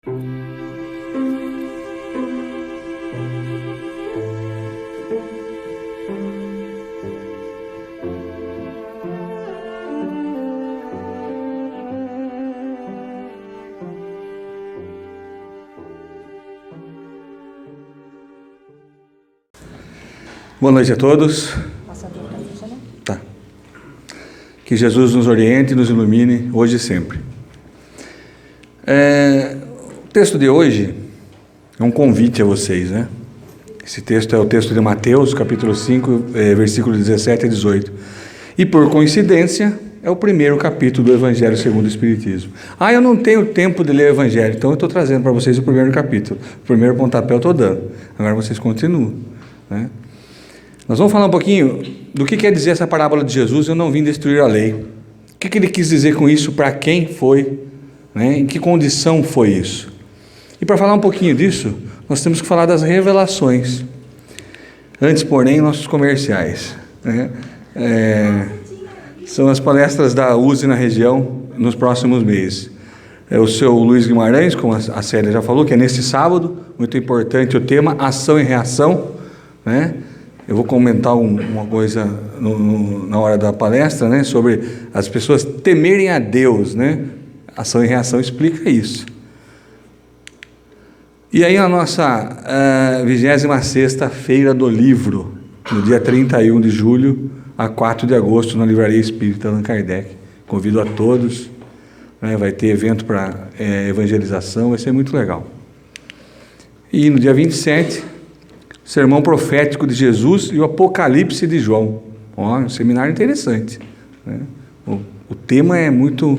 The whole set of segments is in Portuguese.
Boa noite a todos. Tá. Que Jesus nos oriente e nos ilumine hoje e sempre. O texto de hoje é um convite a vocês, né? Esse texto é o texto de Mateus, capítulo 5, versículo 17 a 18. E por coincidência, é o primeiro capítulo do Evangelho segundo o Espiritismo. Eu não tenho tempo de ler o Evangelho, então eu estou trazendo para vocês o primeiro capítulo. O primeiro pontapé eu estou dando. Agora vocês continuam, né? Nós vamos falar um pouquinho do que quer dizer essa parábola de Jesus, eu não vim destruir a lei. O que ele quis dizer com isso, para quem foi, né? Em que condição foi isso? E para falar um pouquinho disso, nós temos que falar das revelações. Antes, porém, nossos comerciais, né? São as palestras da USE na região nos próximos meses. O seu Luiz Guimarães, como a Célia já falou, que é neste sábado, muito importante o tema, ação e reação, né? Eu vou comentar uma coisa na hora da palestra, né, sobre as pessoas temerem a Deus, né? Ação e reação explica isso. E aí a nossa 26ª Feira do Livro, no dia 31 de julho a 4 de agosto, na Livraria Espírita Allan Kardec. Convido a todos, né, vai ter evento para evangelização, vai ser muito legal. E no dia 27... o sermão profético de Jesus e o Apocalipse de João. Um seminário interessante, né? O tema é muito...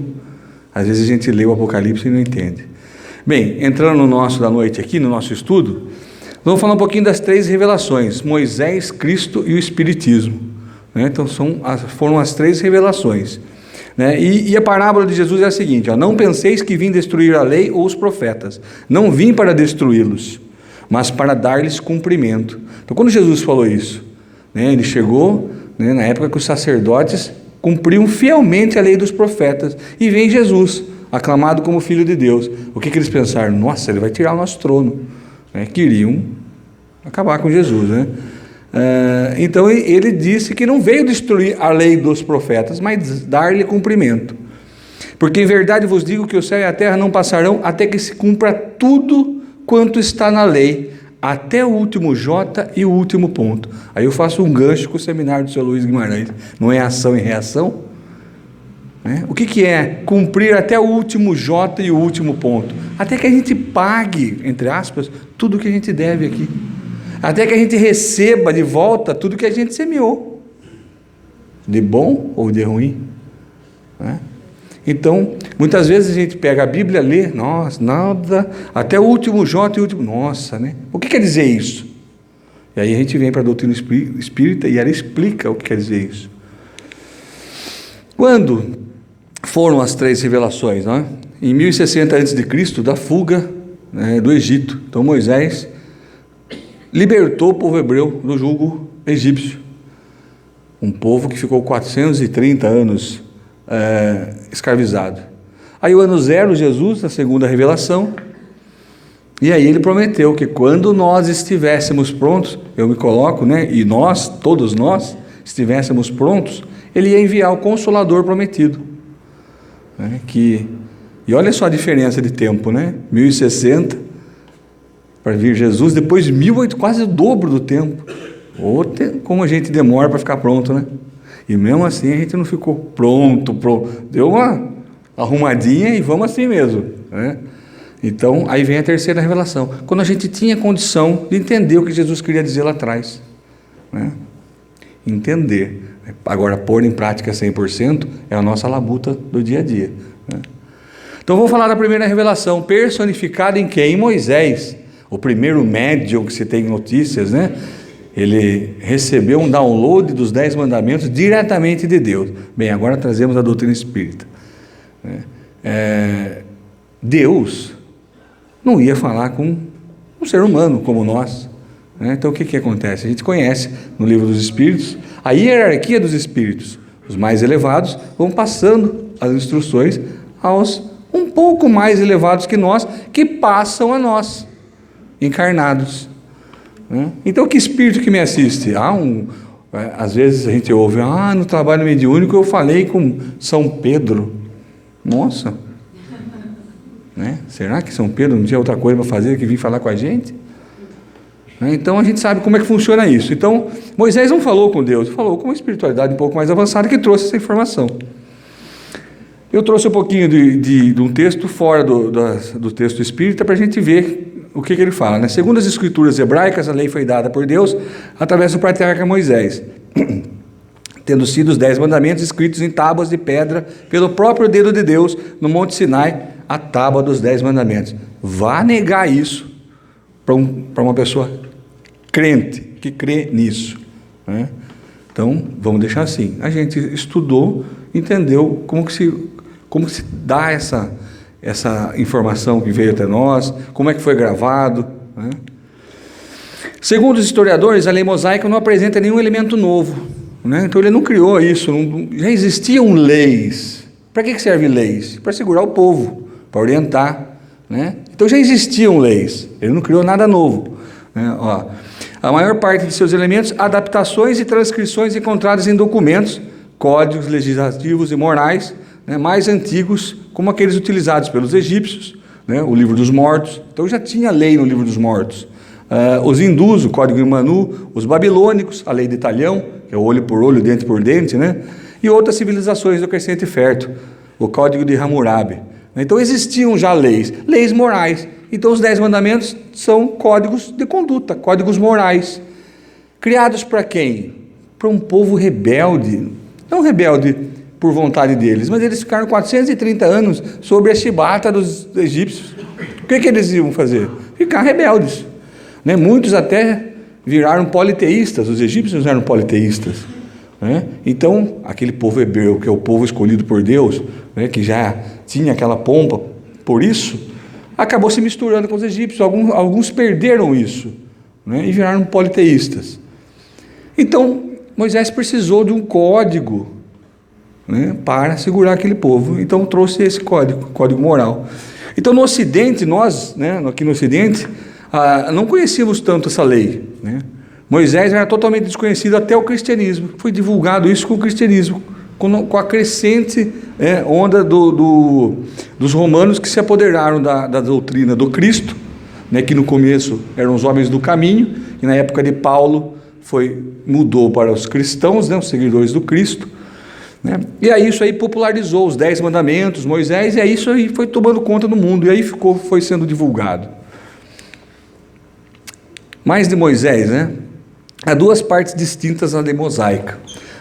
às vezes a gente lê o Apocalipse e não entende. Bem, entrando no nosso da noite aqui, no nosso estudo, vamos falar um pouquinho das 3 revelações, Moisés, Cristo e o Espiritismo, né? Então foram as 3 revelações, né? E a parábola de Jesus é a seguinte, não penseis que vim destruir a lei ou os profetas, não vim para destruí-los, mas para dar-lhes cumprimento. Então, quando Jesus falou isso, né, ele chegou, né, na época que os sacerdotes cumpriam fielmente a lei dos profetas, e vem Jesus, aclamado como Filho de Deus. O que eles pensaram? Nossa, ele vai tirar o nosso trono, né? Queriam acabar com Jesus, né? Então, ele disse que não veio destruir a lei dos profetas, mas dar-lhe cumprimento. Porque em verdade vos digo que o céu e a terra não passarão até que se cumpra tudo quanto está na lei, até o último J e o último ponto. Aí eu faço um gancho com o seminário do seu Luiz Guimarães. Não é ação e reação? O que é cumprir até o último J e o último ponto? Até que a gente pague, entre aspas, tudo que a gente deve aqui. Até que a gente receba de volta tudo que a gente semeou. De bom ou de ruim? Então, muitas vezes a gente pega a Bíblia, lê, nossa, nada, até o último J e o último, nossa, né? O que quer dizer isso? E aí a gente vem para a doutrina espírita e ela explica o que quer dizer isso. Quando foram as 3 revelações, não é? Em 1060 a.C., da fuga, né, do Egito. Então Moisés libertou o povo hebreu do jugo egípcio. Um povo que ficou 430 anos escravizado. Aí o ano 0, Jesus, a segunda revelação, e aí ele prometeu que quando nós estivéssemos prontos, eu me coloco, né, e nós, todos nós, estivéssemos prontos, ele ia enviar o Consolador prometido, né, e olha só a diferença de tempo, né, 1060 para vir Jesus, depois 1008, quase o dobro do tempo. Como a gente demora para ficar pronto, né? E mesmo assim a gente não ficou pronto, deu uma arrumadinha e vamos assim mesmo, né? Então, aí vem a terceira revelação, quando a gente tinha condição de entender o que Jesus queria dizer lá atrás, né? Entender. Agora, pôr em prática 100% é a nossa labuta do dia a dia, né? Então, vou falar da primeira revelação, personificada em quem? Em Moisés, o primeiro médium que se tem notícias, né? Ele recebeu um download dos 10 mandamentos diretamente de Deus. Bem, agora trazemos a doutrina espírita. Deus não ia falar com um ser humano como nós, né? Então o que acontece? A gente conhece no livro dos Espíritos a hierarquia dos Espíritos. Os mais elevados vão passando as instruções aos um pouco mais elevados que nós, que passam a nós, encarnados. Então, que espírito que me assiste? Às vezes a gente ouve, no trabalho mediúnico eu falei com São Pedro. Nossa! Né? Será que São Pedro não tinha outra coisa para fazer que vir falar com a gente? Então a gente sabe como é que funciona isso. Então, Moisés não falou com Deus, falou com uma espiritualidade um pouco mais avançada que trouxe essa informação. Eu trouxe um pouquinho de um texto fora do texto espírita para a gente ver o que ele fala, né? Segundo as escrituras hebraicas, a lei foi dada por Deus através do patriarca Moisés, tendo sido os 10 mandamentos escritos em tábuas de pedra pelo próprio dedo de Deus no Monte Sinai, a tábua dos 10 mandamentos. Vá negar isso para uma pessoa crente, que crê nisso, né? Então, vamos deixar assim. A gente estudou, entendeu como que se dá essa informação que veio até nós, como é que foi gravado, né? Segundo os historiadores, a lei mosaica não apresenta nenhum elemento novo, né? Então ele não criou isso, já existiam leis. Para que servem leis? Para segurar o povo, para orientar, né? Então já existiam leis, ele não criou nada novo, né? A maior parte de seus elementos, adaptações e transcrições encontradas em documentos, códigos legislativos e morais, né, mais antigos, como aqueles utilizados pelos egípcios, né, o livro dos mortos. Então já tinha lei no livro dos mortos. Os hindus, o código de Manu, os babilônicos, a lei de Talhão, que é o olho por olho, dente por dente, né, e outras civilizações do Crescente Fértil, o código de Hammurabi. Então existiam já leis morais. Então os 10 mandamentos são códigos de conduta, códigos morais. Criados para quem? Para um povo rebelde. Não rebelde por vontade deles, mas eles ficaram 430 anos sob a chibata dos egípcios. O que eles iam fazer? Ficar rebeldes, né? Muitos até viraram politeístas, os egípcios eram politeístas, né? Então, aquele povo hebreu, que é o povo escolhido por Deus, né, que já tinha aquela pompa por isso, acabou se misturando com os egípcios. Alguns perderam isso, né, e viraram politeístas. Então, Moisés precisou de um código, né, para segurar aquele povo. Então trouxe esse código moral. Então no Ocidente, nós, né, aqui no Ocidente, não conhecíamos tanto essa lei, né? Moisés era totalmente desconhecido até o cristianismo. Foi divulgado isso com o cristianismo, com a crescente onda dos romanos que se apoderaram da doutrina do Cristo, né, que no começo eram os homens do caminho, e na época de Paulo mudou para os cristãos, né, os seguidores do Cristo, né? E aí isso aí popularizou os 10 mandamentos, Moisés, e aí isso aí foi tomando conta do mundo, e aí foi sendo divulgado. Mais de Moisés, né? Há 2 partes distintas na lei mosaica: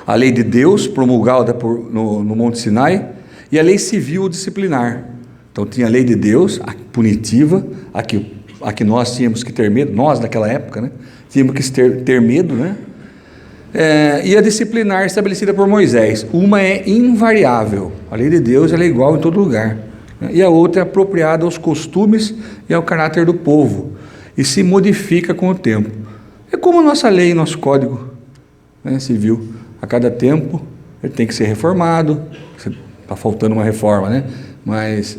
a lei de Deus, promulgada no Monte Sinai, e a lei civil disciplinar. Então tinha a lei de Deus, a punitiva, a que nós tínhamos que ter medo, nós naquela época, né? Tínhamos que ter medo, né? E a disciplinar estabelecida por Moisés. Uma é invariável, a lei de Deus ela é igual em todo lugar, né? E a outra é apropriada aos costumes e ao caráter do povo, e se modifica com o tempo. É como a nossa lei, nosso código, né, civil. A cada tempo ele tem que ser reformado. Está faltando uma reforma, né? Mas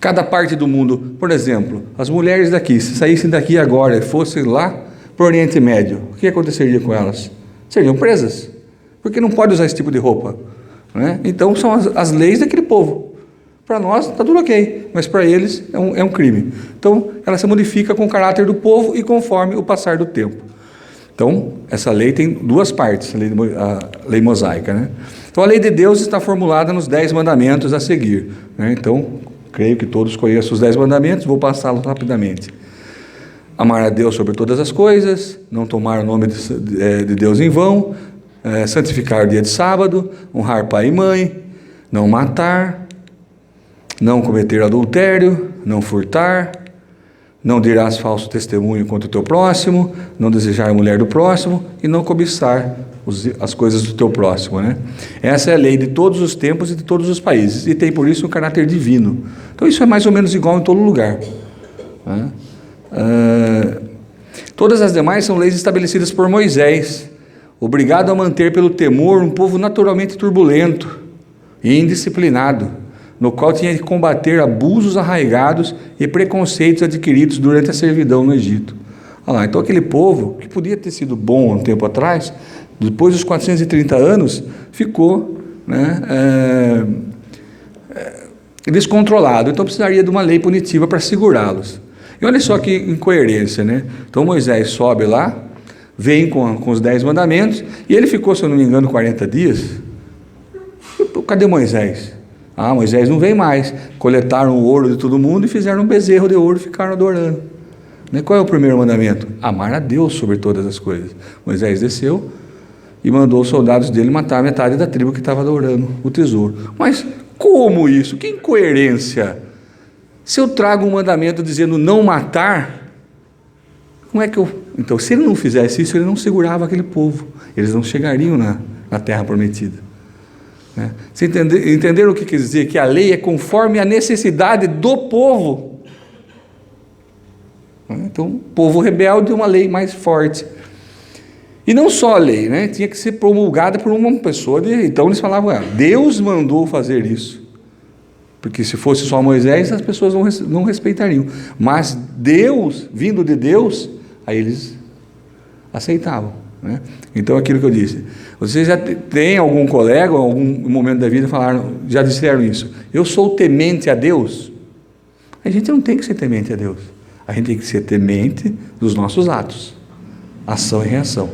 cada parte do mundo, por exemplo, as mulheres daqui, se saíssem daqui agora e fossem lá para o Oriente Médio, o que aconteceria com elas? Seriam presas, porque não pode usar esse tipo de roupa, né? Então são as leis daquele povo. Para nós está tudo ok, mas para eles é um crime. Então ela se modifica com o caráter do povo e conforme o passar do tempo. Então essa lei tem 2 partes, a lei mosaica, né? Então a lei de Deus está formulada nos 10 mandamentos a seguir, né? Então creio que todos conheçam os 10 mandamentos, vou passá-los rapidamente. Amar a Deus sobre todas as coisas, não tomar o nome de Deus em vão, santificar o dia de sábado, honrar pai e mãe, não matar, não cometer adultério, não furtar, não dirás falso testemunho contra o teu próximo, não desejar a mulher do próximo e não cobiçar as coisas do teu próximo, né? Essa é a lei de todos os tempos e de todos os países, e tem por isso um caráter divino. Então isso é mais ou menos igual em todo lugar, né? Todas as demais são leis estabelecidas por Moisés, obrigado a manter pelo temor um povo naturalmente turbulento e indisciplinado, no qual tinha que combater abusos arraigados e preconceitos adquiridos durante a servidão no Egito. Olha lá, então aquele povo, que podia ter sido bom há um tempo atrás, depois dos 430 anos, ficou, né, descontrolado. Então precisaria de uma lei punitiva para segurá-los. E olha só que incoerência, né? Então Moisés sobe lá, vem com os 10 mandamentos, e ele ficou, se eu não me engano, 40 dias. Cadê Moisés? Ah, Moisés não vem mais. Coletaram o ouro de todo mundo e fizeram um bezerro de ouro e ficaram adorando. Qual é o primeiro mandamento? Amar a Deus sobre todas as coisas. Moisés desceu e mandou os soldados dele matar metade da tribo que estava adorando o tesouro. Mas como isso? Que incoerência! Se eu trago um mandamento dizendo não matar, como é que eu... Então, se ele não fizesse isso, ele não segurava aquele povo. Eles não chegariam na terra prometida. Você entenderam o que quer dizer? Que a lei é conforme a necessidade do povo. Então, o povo rebelde, uma lei mais forte. E não só a lei, né? Tinha que ser promulgada por uma pessoa. Então, eles falavam, Deus mandou fazer isso. Porque se fosse só Moisés, as pessoas não respeitariam. Mas Deus, vindo de Deus, aí eles aceitavam. Então, aquilo que eu disse, vocês já tem algum colega, algum momento da vida, já disseram isso, eu sou temente a Deus? A gente não tem que ser temente a Deus, a gente tem que ser temente dos nossos atos, ação e reação.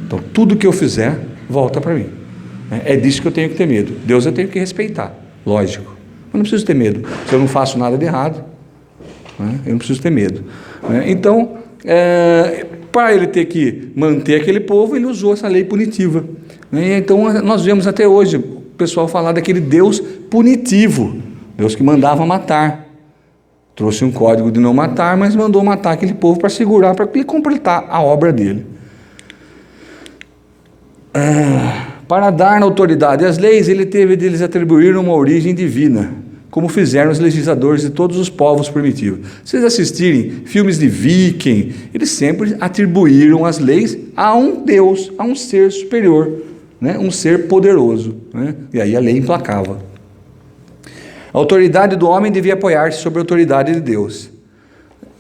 Então, tudo que eu fizer, volta para mim, é disso que eu tenho que ter medo. Deus eu tenho que respeitar, lógico, mas não preciso ter medo, se eu não faço nada de errado, eu não preciso ter medo. Então, para ele ter que manter aquele povo, ele usou essa lei punitiva. Então, nós vemos até hoje o pessoal falar daquele Deus punitivo, Deus que mandava matar. Trouxe um código de não matar, mas mandou matar aquele povo para segurar, para ele completar a obra dele. Para dar autoridade às leis, ele teve de lhes atribuir uma origem divina, como fizeram os legisladores de todos os povos primitivos. Se vocês assistirem filmes de Viking, eles sempre atribuíram as leis a um Deus, a um ser superior, um ser poderoso. E aí a lei implacava. A autoridade do homem devia apoiar-se sobre a autoridade de Deus.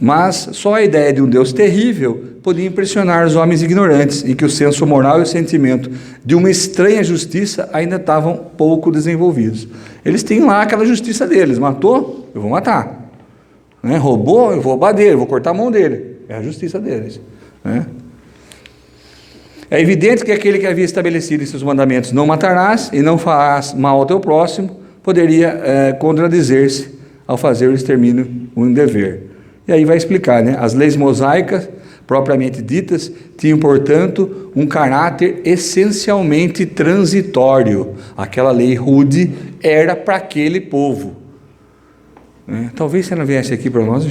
Mas só a ideia de um Deus terrível podia impressionar os homens ignorantes, em que o senso moral e o sentimento de uma estranha justiça ainda estavam pouco desenvolvidos. Eles têm lá aquela justiça deles, matou, eu vou matar. Roubou, eu vou roubar dele, eu vou cortar a mão dele. É a justiça deles. É evidente que aquele que havia estabelecido esses mandamentos, não matarás e não farás mal ao teu próximo, poderia contradizer-se ao fazer o extermínio um dever. E aí vai explicar, as leis mosaicas, propriamente ditas, tinham, portanto, um caráter essencialmente transitório. Aquela lei rude era para aquele povo. Talvez se ela viesse aqui para nós,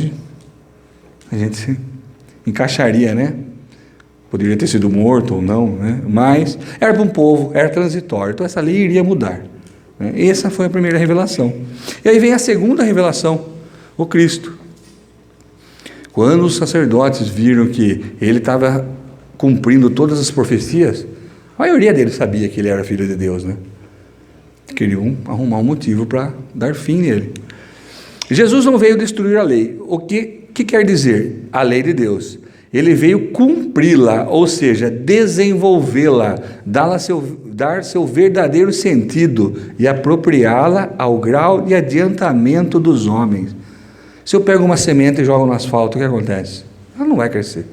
a gente se encaixaria, Poderia ter sido morto ou não, Mas era para um povo, era transitório. Então essa lei iria mudar. Essa foi a primeira revelação. E aí vem a segunda revelação, o Cristo. Quando os sacerdotes viram que ele estava cumprindo todas as profecias, a maioria deles sabia que ele era filho de Deus, Queriam arrumar um motivo para dar fim nele. Jesus não veio destruir a lei. O que quer dizer a lei de Deus? Ele veio cumpri-la, ou seja, desenvolvê-la, dar seu verdadeiro sentido e apropriá-la ao grau de adiantamento dos homens. Se eu pego uma semente e jogo no asfalto, o que acontece? Ela não vai crescer.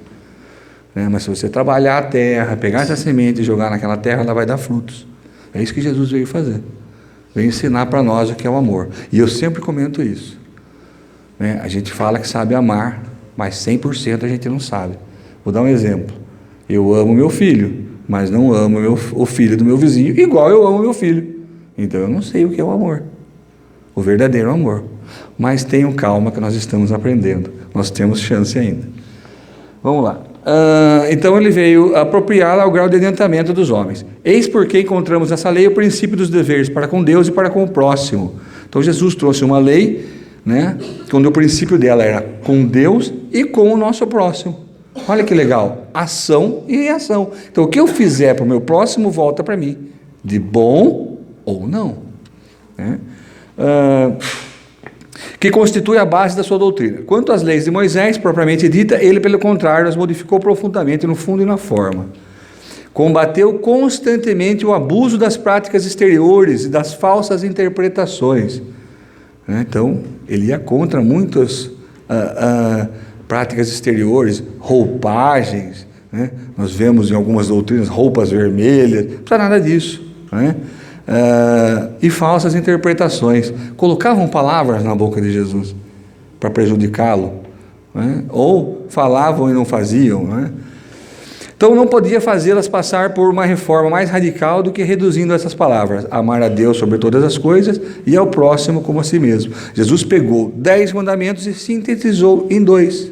Mas se você trabalhar a terra, pegar essa semente e jogar naquela terra, ela vai dar frutos. É isso que Jesus veio fazer. Veio ensinar para nós o que é o amor. E eu sempre comento isso. A gente fala que sabe amar, mas 100% a gente não sabe. Vou dar um exemplo. Eu amo meu filho, mas não amo o filho do meu vizinho, igual eu amo meu filho. Então eu não sei o que é o amor. O verdadeiro amor. Mas tenham calma que nós estamos aprendendo. Nós temos chance ainda. Vamos lá. Então ele veio apropriá-la ao grau de adiantamento dos homens. Eis porque encontramos nessa lei o princípio dos deveres para com Deus e para com o próximo. Então Jesus trouxe uma lei, quando o princípio dela era com Deus e com o nosso próximo. Olha que legal. Ação e reação. Então o que eu fizer para o meu próximo volta para mim. De bom ou não. que constitui a base da sua doutrina. Quanto às leis de Moisés, propriamente dita, ele, pelo contrário, as modificou profundamente no fundo e na forma. Combateu constantemente o abuso das práticas exteriores e das falsas interpretações. Então, ele ia contra muitas práticas exteriores, roupagens, né? Nós vemos em algumas doutrinas roupas vermelhas, não precisa nada disso, né? E falsas interpretações. Colocavam palavras na boca de Jesus para prejudicá-lo, né? Ou falavam e não faziam, né? Então não podia fazê-las passar por uma reforma mais radical do que reduzindo essas palavras: amar a Deus sobre todas as coisas e ao próximo como a si mesmo. Jesus pegou 10 mandamentos e sintetizou em 2: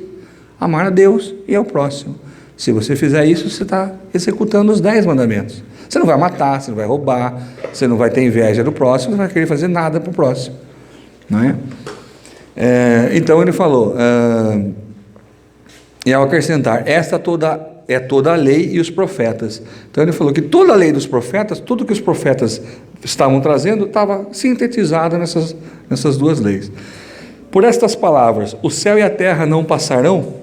amar a Deus e ao próximo. Se você fizer isso, você está executando os 10 mandamentos. Você não vai matar, você não vai roubar, você não vai ter inveja do próximo, você não vai querer fazer nada para o próximo, não é? Então ele falou, e ao acrescentar, esta é toda a lei e os profetas. Então ele falou que toda a lei dos profetas, tudo que os profetas estavam trazendo, estava sintetizado nessas 2 leis. Por estas palavras, o céu e a terra não passarão,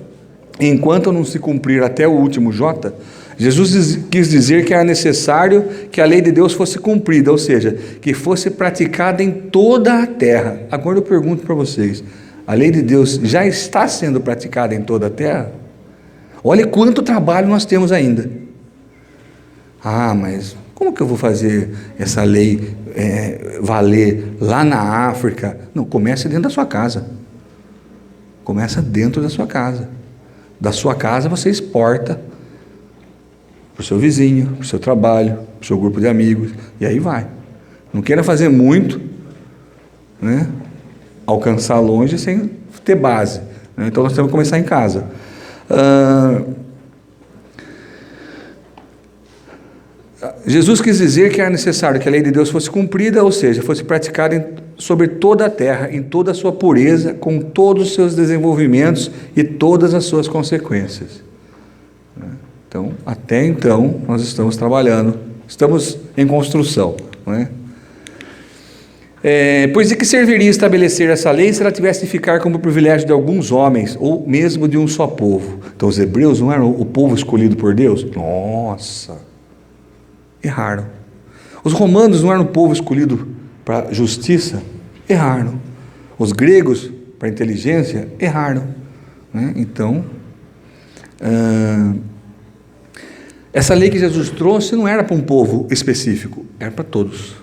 enquanto não se cumprir até o último jota. Jesus quis dizer que era necessário que a lei de Deus fosse cumprida, ou seja, que fosse praticada em toda a terra. Agora eu pergunto para vocês, a lei de Deus já está sendo praticada em toda a terra? Olha quanto trabalho nós temos ainda. Mas como que eu vou fazer essa lei valer lá na África? Não, comece dentro da sua casa. Começa dentro da sua casa. Da sua casa você exporta para o seu vizinho, para o seu trabalho, para o seu grupo de amigos, e aí vai. Não queira fazer muito, né? Alcançar longe sem ter base, né? Então nós temos que começar em casa. Jesus quis dizer que era necessário que a lei de Deus fosse cumprida, ou seja, fosse praticada sobre toda a terra, em toda a sua pureza, com todos os seus desenvolvimentos e todas as suas consequências. Então, até então, nós estamos trabalhando, estamos em construção, não é? Pois de que serviria estabelecer essa lei se ela tivesse de ficar como privilégio de alguns homens, ou mesmo de um só povo? Então, os hebreus não eram o povo escolhido por Deus? Nossa! Erraram. Os romanos não eram o povo escolhido para justiça? Erraram. Os gregos para inteligência? Erraram, né? Então, essa lei que Jesus trouxe não era para um povo específico, era para todos.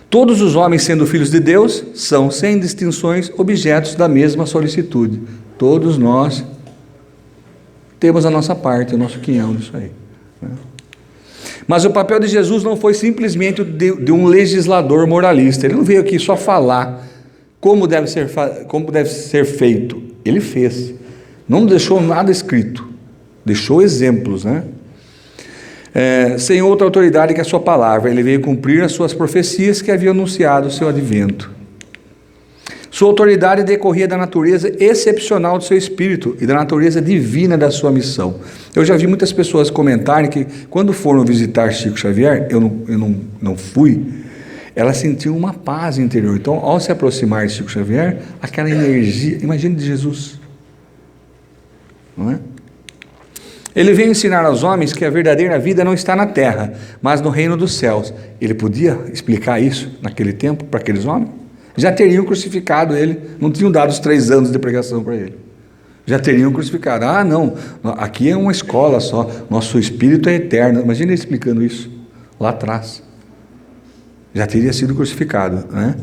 Todos os homens, sendo filhos de Deus, são, sem distinções, objetos da mesma solicitude. Todos nós temos a nossa parte, o nosso quinhão disso aí, né? Mas o papel de Jesus não foi simplesmente de um legislador moralista. Ele não veio aqui só falar como deve ser feito. Ele fez. Não deixou nada escrito. Deixou exemplos, né? Sem outra autoridade que a sua palavra. Ele veio cumprir as suas profecias que haviam anunciado o seu advento. Sua autoridade decorria da natureza excepcional do seu espírito e da natureza divina da sua missão. Eu já vi muitas pessoas comentarem que quando foram visitar Chico Xavier, eu não fui, elas sentiam uma paz interior. Então, ao se aproximar de Chico Xavier, aquela energia, imagine de Jesus, não é? Ele veio ensinar aos homens que a verdadeira vida não está na terra, mas no reino dos céus. Ele podia explicar isso naquele tempo para aqueles homens? Já teriam crucificado ele, não tinham dado os 3 anos de pregação para ele. Já teriam crucificado. Não, aqui é uma escola só, nosso espírito é eterno. Imagina ele explicando isso lá atrás. Já teria sido crucificado, né?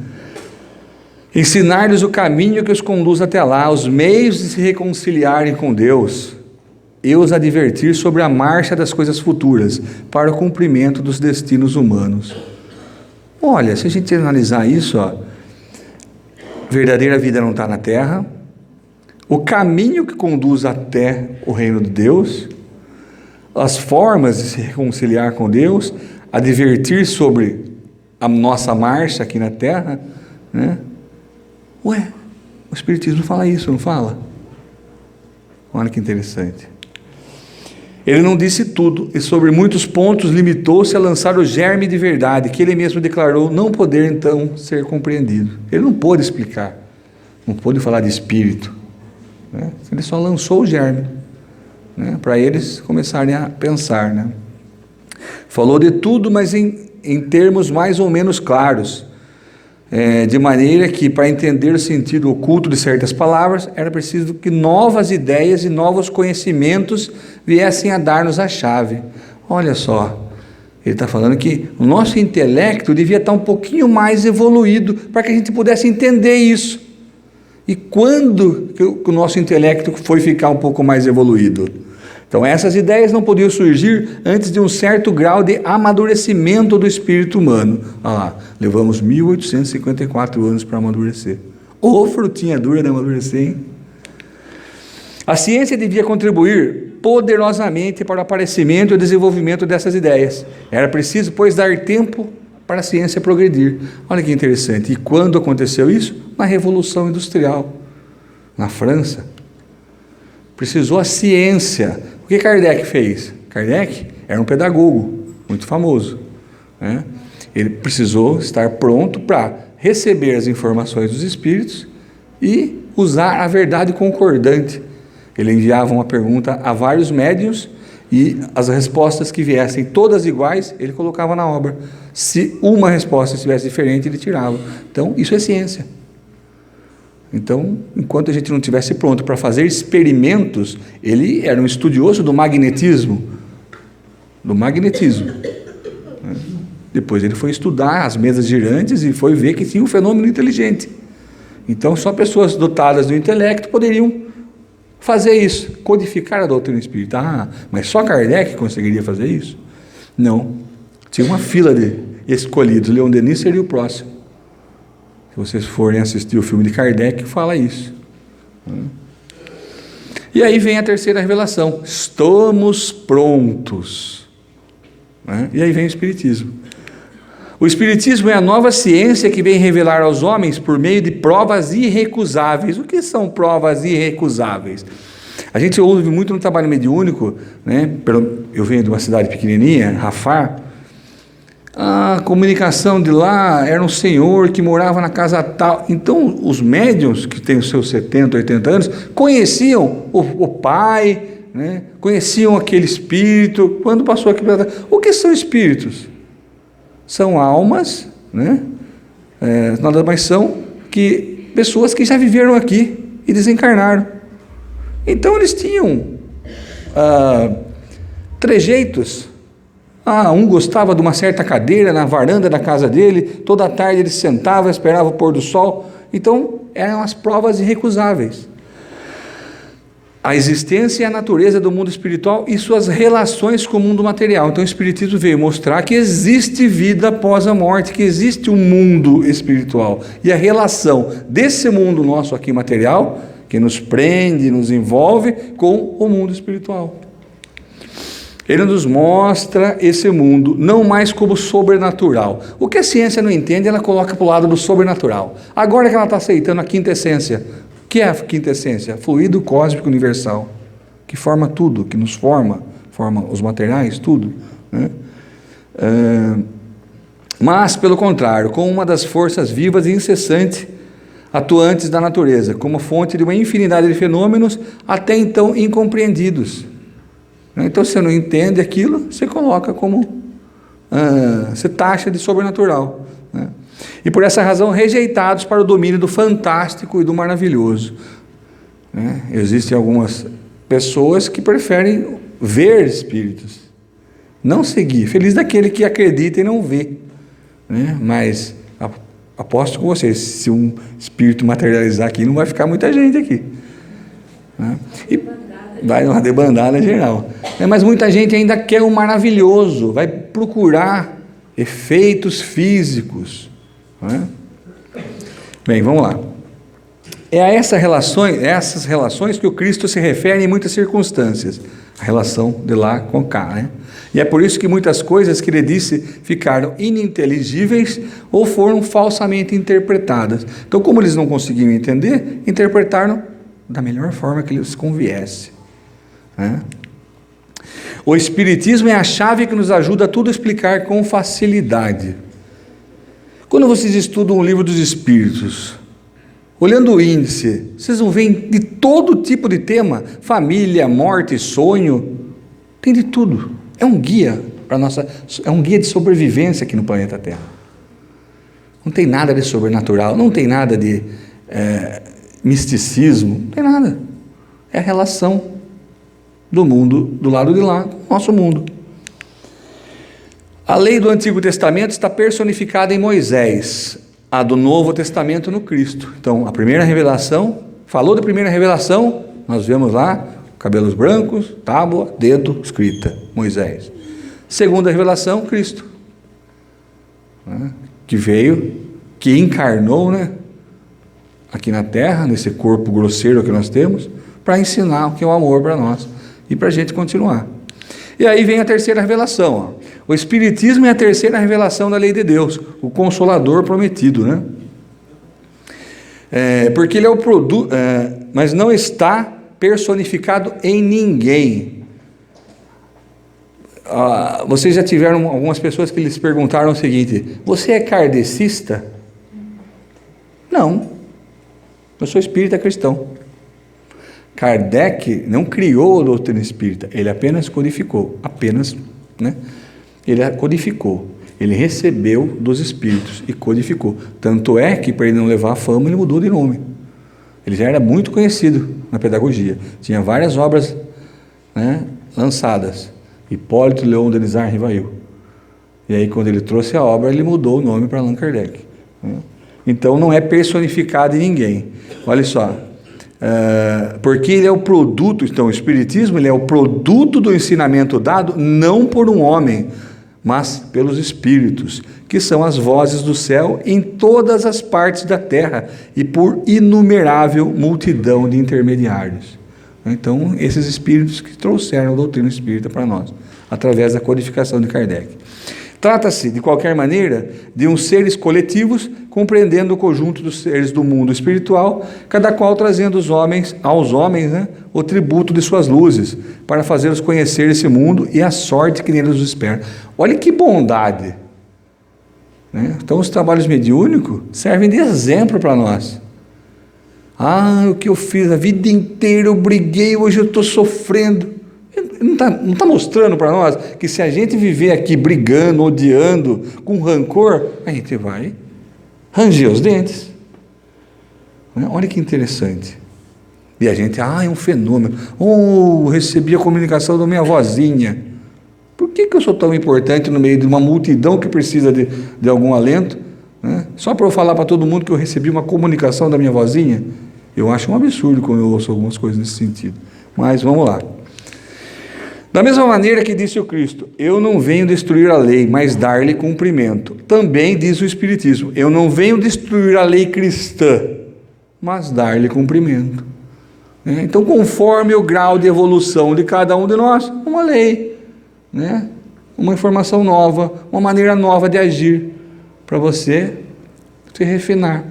Ensinar-lhes o caminho que os conduz até lá, os meios de se reconciliarem com Deus, e os advertir sobre a marcha das coisas futuras, para o cumprimento dos destinos humanos. Olha, se a gente analisar isso, verdadeira vida não está na terra, o caminho que conduz até o reino de Deus, as formas de se reconciliar com Deus, advertir sobre a nossa marcha aqui na terra, né? O Espiritismo fala isso, não fala? Olha que interessante. Ele não disse tudo, e sobre muitos pontos limitou-se a lançar o germe de verdade, que ele mesmo declarou não poder então ser compreendido. Ele não pôde explicar, não pôde falar de espírito, né? Ele só lançou o germe, né? Para eles começarem a pensar, né? Falou de tudo, mas em termos mais ou menos claros, de maneira que, para entender o sentido oculto de certas palavras, era preciso que novas ideias e novos conhecimentos viessem a dar-nos a chave. Olha só, ele está falando que o nosso intelecto devia estar um pouquinho mais evoluído para que a gente pudesse entender isso. E quando que o nosso intelecto foi ficar um pouco mais evoluído? Então, essas ideias não podiam surgir antes de um certo grau de amadurecimento do espírito humano. Olha lá, levamos 1854 anos para amadurecer. Ô, frutinha dura de amadurecer, hein? A ciência devia contribuir poderosamente para o aparecimento e o desenvolvimento dessas ideias. Era preciso, pois, dar tempo para a ciência progredir. Olha que interessante. E quando aconteceu isso? Na Revolução Industrial, na França. Precisou a ciência. O que Kardec fez? Kardec era um pedagogo muito famoso, né? Ele precisou estar pronto para receber as informações dos espíritos e usar a verdade concordante. Ele enviava uma pergunta a vários médiuns e as respostas que viessem todas iguais, ele colocava na obra. Se uma resposta estivesse diferente, ele tirava. Então, isso é ciência. Então, enquanto a gente não estivesse pronto para fazer experimentos, ele era um estudioso do magnetismo. Depois ele foi estudar as mesas girantes e foi ver que tinha um fenômeno inteligente. Então, só pessoas dotadas do intelecto poderiam fazer isso, codificar a doutrina espírita. Mas só Kardec conseguiria fazer isso? Não. Tinha uma fila de escolhidos. Leon Denis seria o próximo. Se vocês forem assistir o filme de Kardec, fala isso. E aí vem a terceira revelação. Estamos prontos. E aí vem o Espiritismo. O Espiritismo é a nova ciência que vem revelar aos homens por meio de provas irrecusáveis. O que são provas irrecusáveis? A gente ouve muito no trabalho mediúnico, né? Eu venho de uma cidade pequenininha, Rafar. A comunicação de lá era um senhor que morava na casa tal. Então, os médiuns, que têm os seus 70, 80 anos, conheciam o pai, né? Conheciam aquele espírito. Quando passou aqui para... O que são espíritos? São almas, né? Nada mais são que pessoas que já viveram aqui e desencarnaram. Então, eles tinham trejeitos. Um gostava de uma certa cadeira na varanda da casa dele, toda tarde ele sentava, esperava o pôr do sol. Então, eram as provas irrecusáveis. A existência e a natureza do mundo espiritual e suas relações com o mundo material. Então, o Espiritismo veio mostrar que existe vida após a morte, que existe um mundo espiritual. E a relação desse mundo nosso aqui material, que nos prende, nos envolve, com o mundo espiritual. Ele nos mostra esse mundo, não mais como sobrenatural. O que a ciência não entende, ela coloca para o lado do sobrenatural. Agora que ela está aceitando a quinta essência. O que é a quinta essência? Fluido cósmico universal, que forma tudo, que nos forma os materiais, tudo, né? Mas, pelo contrário, com uma das forças vivas e incessantes, atuantes da natureza, como fonte de uma infinidade de fenômenos até então incompreendidos. Então, você não entende aquilo, você coloca como, você taxa de sobrenatural, né? E por essa razão, rejeitados para o domínio do fantástico e do maravilhoso, né? Existem algumas pessoas que preferem ver espíritos, não seguir. Feliz daquele que acredita e não vê, né? Mas aposto com vocês, se um espírito materializar aqui, não vai ficar muita gente aqui, né? E vai uma debandada geral. Mas muita gente ainda quer o maravilhoso, vai procurar efeitos físicos, né? Bem, vamos lá. É a essas relações que o Cristo se refere em muitas circunstâncias, a relação de lá com cá, né? E é por isso que muitas coisas que ele disse ficaram ininteligíveis ou foram falsamente interpretadas. Então, como eles não conseguiam entender, interpretaram da melhor forma que lhes conviesse, né? O Espiritismo é a chave que nos ajuda a tudo explicar com facilidade. Quando vocês estudam o Livro dos Espíritos, olhando o índice, vocês vão ver de todo tipo de tema, família, morte, sonho, tem de tudo. É um guia é um guia de sobrevivência aqui no planeta Terra. Não tem nada de sobrenatural, não tem nada de misticismo, não tem nada. É a relação do mundo do lado de lá com o nosso mundo. A lei do Antigo Testamento está personificada em Moisés, a do Novo Testamento no Cristo. Então, a primeira revelação, falou da primeira revelação, nós vemos lá, cabelos brancos, tábua, dedo, escrita, Moisés. Segunda revelação, Cristo, né? Que veio, que encarnou, né? Aqui na Terra, nesse corpo grosseiro que nós temos, para ensinar o que é o amor para nós e para a gente continuar. E aí vem a terceira revelação, ó. O Espiritismo é a terceira revelação da lei de Deus, o Consolador prometido, né? Porque ele é o produto, mas não está personificado em ninguém. Vocês já tiveram algumas pessoas que lhes perguntaram o seguinte: você é kardecista? Não, eu sou espírita cristão. Kardec não criou a doutrina espírita, ele apenas codificou, né? Ele codificou, ele recebeu dos espíritos e codificou. Tanto é que, para ele não levar a fama, ele mudou de nome. Ele já era muito conhecido na pedagogia, tinha várias obras, né, lançadas. Hipólito Leon Denizar Rivail. E aí, quando ele trouxe a obra, ele mudou o nome para Allan Kardec, né? Então, não é personificado em ninguém. Olha só, porque ele é o produto, então o Espiritismo ele é o produto do ensinamento dado não por um homem, mas pelos Espíritos, que são as vozes do céu em todas as partes da terra e por inumerável multidão de intermediários. Então, esses Espíritos que trouxeram a doutrina espírita para nós, através da codificação de Kardec. Trata-se, de qualquer maneira, de uns seres coletivos, compreendendo o conjunto dos seres do mundo espiritual, cada qual trazendo aos homens, né, o tributo de suas luzes, para fazê-los conhecer esse mundo e a sorte que neles os espera. Olha que bondade, né? Então, os trabalhos mediúnicos servem de exemplo para nós. O que eu fiz a vida inteira, eu briguei, hoje eu estou sofrendo. Não está mostrando para nós que se a gente viver aqui brigando, odiando, com rancor, a gente vai ranger os dentes, né? Olha que interessante. E a gente, é um fenômeno. Recebi a comunicação da minha vozinha. Por que eu sou tão importante no meio de uma multidão que precisa de algum alento, né? Só para eu falar para todo mundo que eu recebi uma comunicação da minha vozinha? Eu acho um absurdo quando eu ouço algumas coisas nesse sentido. Mas vamos lá. Da mesma maneira que disse o Cristo: eu não venho destruir a lei, mas dar-lhe cumprimento. Também diz o Espiritismo: eu não venho destruir a lei cristã, mas dar-lhe cumprimento. Então, conforme o grau de evolução de cada um de nós, uma lei, né? Uma informação nova, uma maneira nova de agir, para você se refinar.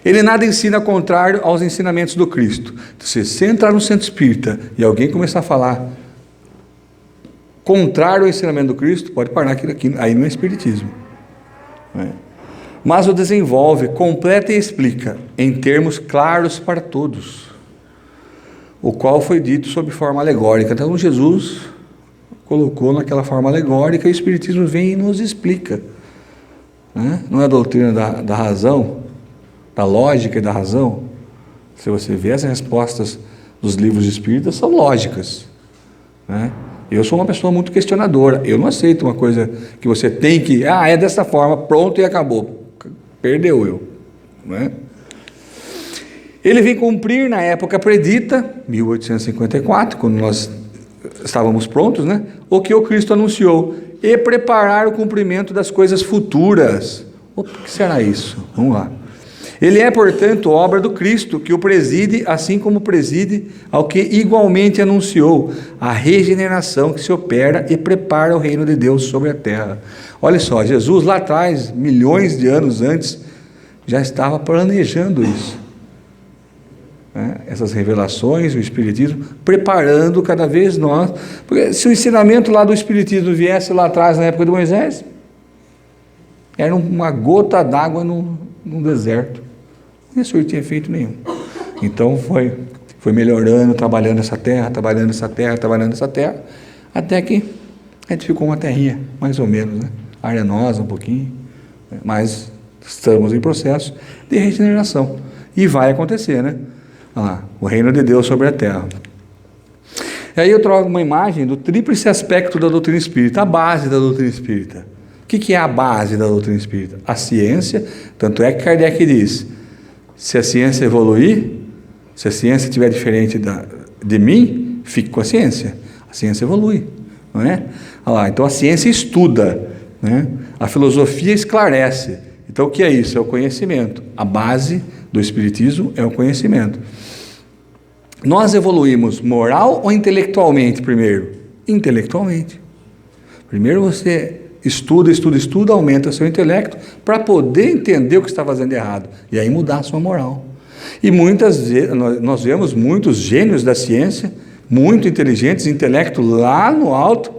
Ele nada ensina contrário aos ensinamentos do Cristo. Então, se você entrar no centro espírita e alguém começar a falar contrário ao ensinamento do Cristo, pode parar aqui, aí não é espiritismo, né? Mas o desenvolve, completa e explica em termos claros para todos, o qual foi dito sob forma alegórica. Então Jesus colocou naquela forma alegórica e o Espiritismo vem e nos explica, né? Não é a doutrina da razão, da lógica e da razão. Se você vê as respostas dos livros espíritas, são lógicas, né? Eu sou uma pessoa muito questionadora, eu não aceito uma coisa que você tem que, é dessa forma, pronto e acabou, perdeu eu, né? Ele vem cumprir na época predita, 1854, quando nós estávamos prontos, né? O que o Cristo anunciou, e preparar o cumprimento das coisas futuras. O que será isso? Vamos lá. Ele é, portanto, obra do Cristo, que o preside, assim como preside ao que igualmente anunciou, a regeneração que se opera e prepara o reino de Deus sobre a terra. Olha só, Jesus lá atrás, milhões de anos antes, já estava planejando isso. né, essas revelações, o Espiritismo, preparando cada vez nós, porque se o ensinamento lá do Espiritismo viesse lá atrás, na época de Moisés, era uma gota d'água num deserto, não ia surtir efeito nenhum. Então foi melhorando, trabalhando essa terra, até que a gente ficou uma terrinha, mais ou menos, né, arenosa um pouquinho, mas estamos em processo de regeneração, e vai acontecer, né? Olha lá, o reino de Deus sobre a terra. E aí eu trago uma imagem do tríplice aspecto da doutrina espírita, a base da doutrina espírita. O que é a base da doutrina espírita? A ciência, tanto é que Kardec diz, se a ciência evoluir, se a ciência estiver diferente de mim, fique com a ciência evolui, não é? Olha lá, então a ciência estuda, né? A filosofia esclarece. Então o que é isso? É o conhecimento. A base do Espiritismo é o conhecimento. Nós evoluímos moral ou intelectualmente primeiro? Intelectualmente. Primeiro você estuda, aumenta seu intelecto para poder entender o que está fazendo errado e aí mudar a sua moral. E muitas vezes nós vemos muitos gênios da ciência, muito inteligentes, intelecto lá no alto,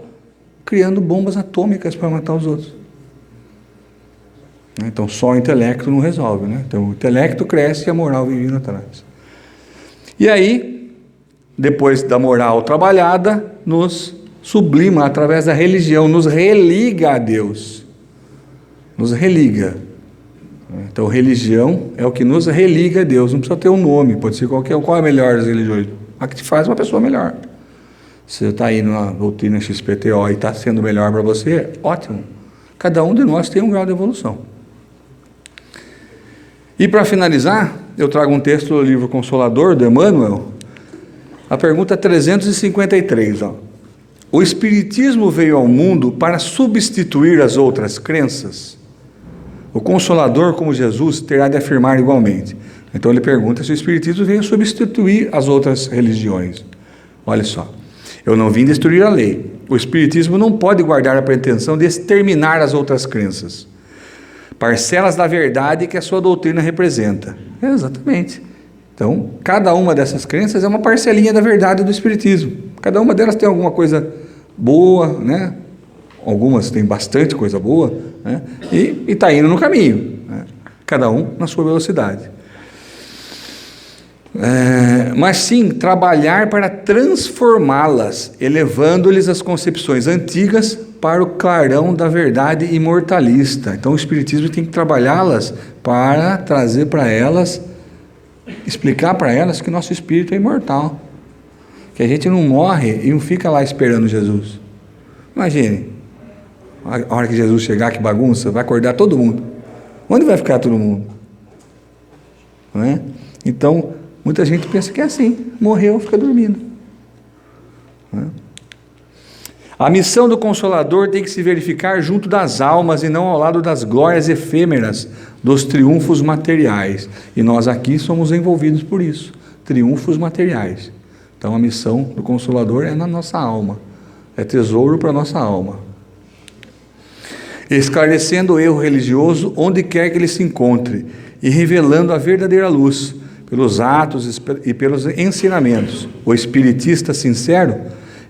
criando bombas atômicas para matar os outros. Então só o intelecto não resolve, né? Então o intelecto cresce e a moral vem vindo atrás. E aí, depois da moral trabalhada, nos sublima através da religião, nos religa a Deus. Nos religa. Então religião é o que nos religa a Deus, não precisa ter um nome, pode ser qualquer. Qual é a melhor das religiões? A que te faz uma pessoa melhor. Se você está aí na doutrina XPTO e está sendo melhor para você, ótimo. Cada um de nós tem um grau de evolução. E para finalizar, eu trago um texto do livro Consolador, de Emmanuel, a pergunta 353. O Espiritismo veio ao mundo para substituir as outras crenças? O Consolador, como Jesus, terá de afirmar igualmente. Então ele pergunta se o Espiritismo veio substituir as outras religiões. Olha só, eu não vim destruir a lei. O Espiritismo não pode guardar a pretensão de exterminar as outras crenças, parcelas da verdade que a sua doutrina representa. Exatamente. Então, cada uma dessas crenças é uma parcelinha da verdade do Espiritismo. Cada uma delas tem alguma coisa boa, né? Algumas têm bastante coisa boa, né? E está indo no caminho, né? Cada um na sua velocidade. Mas sim, trabalhar para transformá-las, elevando-lhes as concepções antigas para o clarão da verdade imortalista. Então o Espiritismo tem que trabalhá-las para trazer para elas, explicar para elas que nosso espírito é imortal, que a gente não morre e não fica lá esperando Jesus. Imagine, a hora que Jesus chegar, que bagunça, vai acordar todo mundo. Onde vai ficar todo mundo? Não é? Então, muita gente pensa que é assim, morreu, fica dormindo. Não é? A missão do Consolador tem que se verificar junto das almas e não ao lado das glórias efêmeras dos triunfos materiais. E nós aqui somos envolvidos por isso, triunfos materiais. Então a missão do Consolador é na nossa alma, é tesouro para a nossa alma. Esclarecendo o erro religioso onde quer que ele se encontre e revelando a verdadeira luz pelos atos e pelos ensinamentos. O espiritista sincero,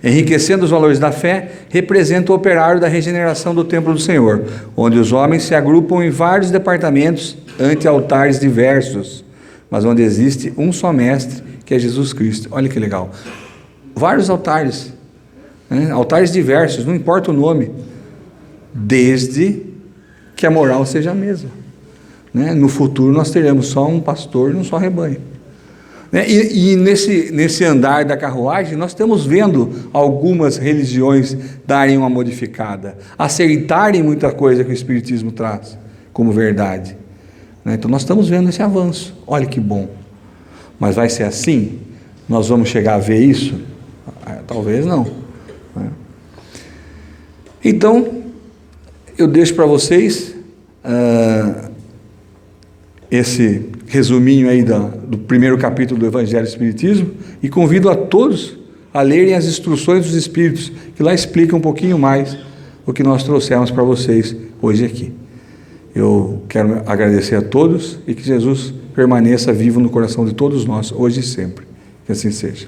enriquecendo os valores da fé, representa o operário da regeneração do templo do Senhor, onde os homens se agrupam em vários departamentos ante altares diversos, mas onde existe um só mestre, que é Jesus Cristo. Olha que legal. Vários altares, né? Altares diversos, não importa o nome, desde que a moral seja a mesma, né? No futuro nós teremos só um pastor e um só rebanho, né? E nesse andar da carruagem nós estamos vendo algumas religiões darem uma modificada, aceitarem muita coisa que o Espiritismo traz como verdade, né? Então nós estamos vendo esse avanço. Olha que bom. Mas vai ser assim? Nós vamos chegar a ver isso? Talvez não, né? Então eu deixo para vocês esse resuminho aí do primeiro capítulo do Evangelho do Espiritismo e convido a todos a lerem as instruções dos Espíritos, que lá explicam um pouquinho mais o que nós trouxemos para vocês hoje aqui. Eu quero agradecer a todos e que Jesus permaneça vivo no coração de todos nós, hoje e sempre. Que assim seja.